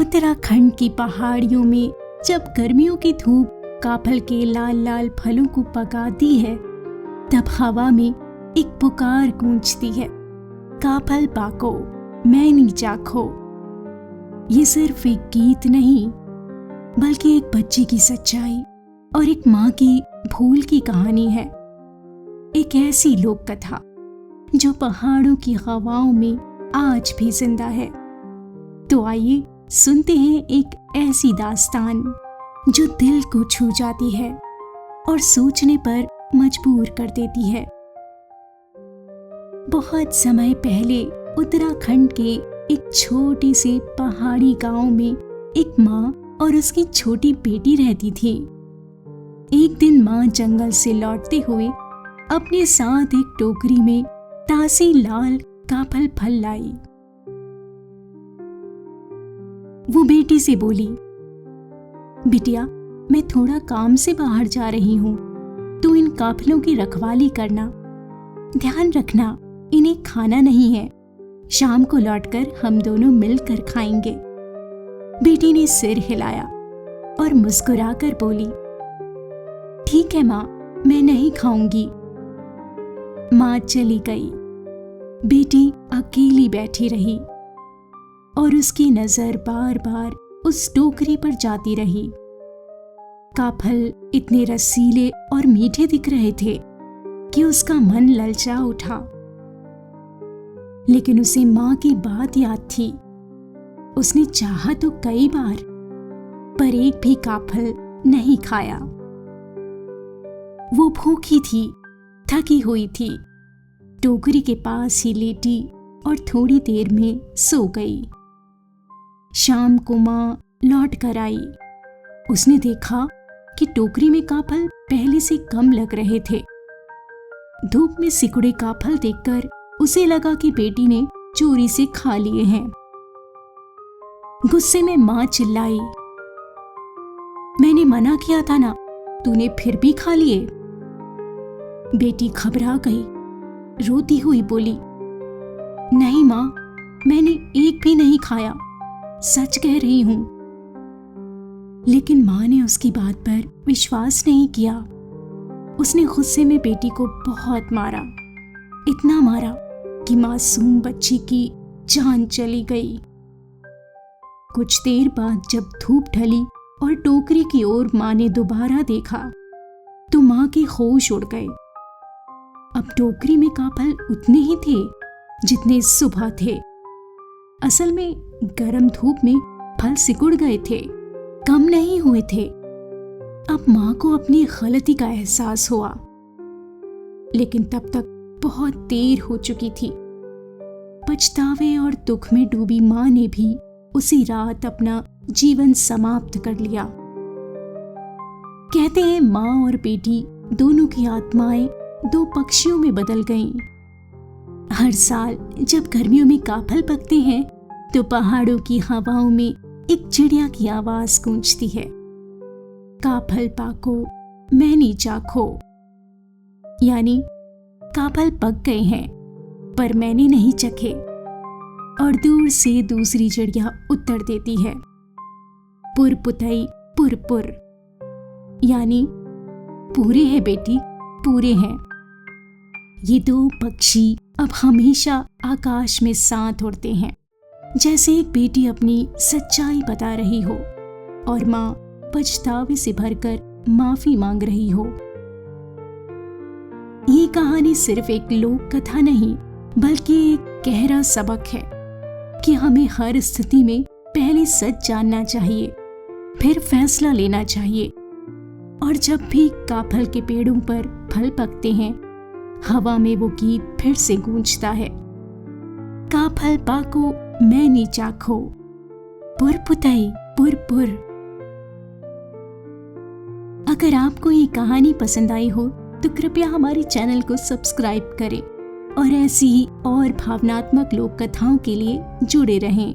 उत्तराखंड की पहाड़ियों में जब गर्मियों की धूप काफल के लाल लाल फलों को पकाती है, तब हवा में एक पुकार गूंजती है, काफल पाको मैनी चाखो। ये सिर्फ एक गीत नहीं, बल्कि एक बच्चे की सच्चाई और एक माँ की भूल की कहानी है। एक ऐसी लोक कथा जो पहाड़ों की हवाओं में आज भी जिंदा है। तो आइए सुनते हैं एक ऐसी दास्तान जो दिल को छू जाती है और सोचने पर मजबूर कर देती है। बहुत समय पहले उत्तराखंड के एक छोटे से पहाड़ी गांव में एक माँ और उसकी छोटी बेटी रहती थी। एक दिन माँ जंगल से लौटते हुए अपने साथ एक टोकरी में तासी लाल काफल फल लाई। वो बेटी से बोली, बिटिया, मैं थोड़ा काम से बाहर जा रही हूँ, तू इन काफलों की रखवाली करना। ध्यान रखना, इन्हें खाना नहीं है। शाम को लौटकर हम दोनों मिलकर खाएंगे। बेटी ने सिर हिलाया और मुस्कुराकर बोली, ठीक है माँ, मैं नहीं खाऊंगी। माँ चली गई। बेटी अकेली बैठी रही और उसकी नजर बार बार उस टोकरी पर जाती रही। काफल इतने रसीले और मीठे दिख रहे थे कि उसका मन ललचा उठा। लेकिन उसे माँ की बात याद थी। उसने चाहा तो कई बार, पर एक भी काफल नहीं खाया। वो भूखी थी, थकी हुई थी, टोकरी के पास ही लेटी और थोड़ी देर में सो गई। शाम को माँ लौट कर आई। उसने देखा कि टोकरी में काफल पहले से कम लग रहे थे। धूप में सिकुड़े काफल देखकर उसे लगा कि बेटी ने चोरी से खा लिए हैं। गुस्से में माँ चिल्लाई, मैंने मना किया था ना, तूने फिर भी खा लिए। बेटी घबरा गई, रोती हुई बोली, नहीं माँ, मैंने एक भी नहीं खाया, सच कह रही हूं। लेकिन माँ ने उसकी बात पर विश्वास नहीं किया। उसने गुस्से में बेटी को बहुत मारा, इतना मारा कि मासूम बच्ची की जान चली गई। कुछ देर बाद जब धूप ढली और टोकरी की ओर माँ ने दोबारा देखा, तो माँ के होश उड़ गए। अब टोकरी में काफल उतने ही थे जितने सुबह थे। असल में गर्म धूप में फल सिकुड़ गए थे, कम नहीं हुए थे। अब माँ को अपनी गलती का एहसास हुआ, लेकिन तब तक बहुत देर हो चुकी थी। पछतावे और दुख में डूबी माँ ने भी उसी रात अपना जीवन समाप्त कर लिया। कहते हैं माँ और बेटी दोनों की आत्माएं दो पक्षियों में बदल गईं। हर साल जब गर्मियों में काफल पकते हैं, तो पहाड़ों की हवाओं में एक चिड़िया की आवाज गूंजती है, काफल पाको मैनी चाखो। यानी काफल पक गए हैं, पर मैंने नहीं चखे। और दूर से दूसरी चिड़िया उत्तर देती है, पुर पुतई पुर पुर। यानी पूरे हैं बेटी, पूरे हैं। ये दो पक्षी अब हमेशा आकाश में साथ उड़ते हैं, जैसे एक बेटी अपनी सच्चाई बता रही हो और माँ पछतावे से भरकर माफी मांग रही हो। ये कहानी सिर्फ एक लोक कथा नहीं, बल्कि एक गहरा सबक है कि हमें हर स्थिति में पहले सच जानना चाहिए, फिर फैसला लेना चाहिए। और जब भी काफल के पेड़ों पर फल पकते हैं, हवा में वो गीत फिर से गूंजता है, काफल पाको मैनी चाखो, पुर पुतई पुर पुर। अगर आपको ये कहानी पसंद आई हो तो कृपया हमारे चैनल को सब्सक्राइब करें और ऐसी ही और भावनात्मक लोक कथाओं के लिए जुड़े रहें।